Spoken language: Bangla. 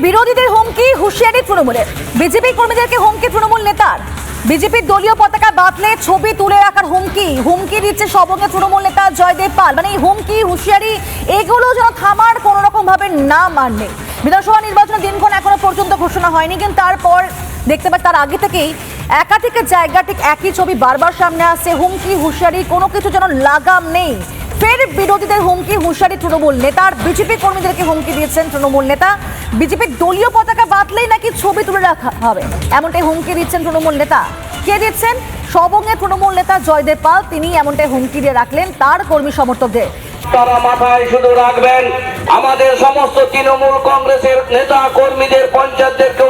বিরোধীদের হুমকি, হুঁশিয়ারি তৃণমূলের। বিজেপি কর্মীদেরকে হুমকি তৃণমূল নেতার। বিজেপির দলীয় পতাকা বাতলে ছবি তুলে রাখার হুমকি দিচ্ছে সবঙ্গে তৃণমূল নেতা জয়দেব পাল। মানে এই হুমকি, হুঁশিয়ারি এগুলো যেন থামার কোনো রকম ভাবে না মানলে। বিধানসভা নির্বাচনের দিনক্ষণ এখনো পর্যন্ত ঘোষণা হয়নি, কিন্তু তারপর দেখতে পাই তার আগে থেকেই একাধিক জায়গা ঠিক একই ছবি বারবার সামনে আসছে। হুমকি, হুঁশিয়ারি, কোনো কিছু যেন লাগাম নেই। ফের বিরোধীদের হুমকি, হুঁশিয়ারি তৃণমূল নেতার। বিজেপি কর্মীদেরকে হুমকি দিয়েছেন তৃণমূল নেতা। বিজেপির দলীয় পতাকা বাতলেই নাকি ছবি তুলে রাখা হবে, এমনটাই হুমকি দিচ্ছেন তৃণমূল নেতা। কে দিচ্ছেন? সবঙ্গে তৃণমূল নেতা জয়দেব পাল। তিনি এমনটাই হুমকি দিয়ে রাখলেন তার কর্মী সমর্থকদের। তারা মাথায় শুধু রাখবেন, আমাদের সমস্ত তৃণমূল কংগ্রেসের নেতা কর্মীদের, পঞ্চায়েতদেরকে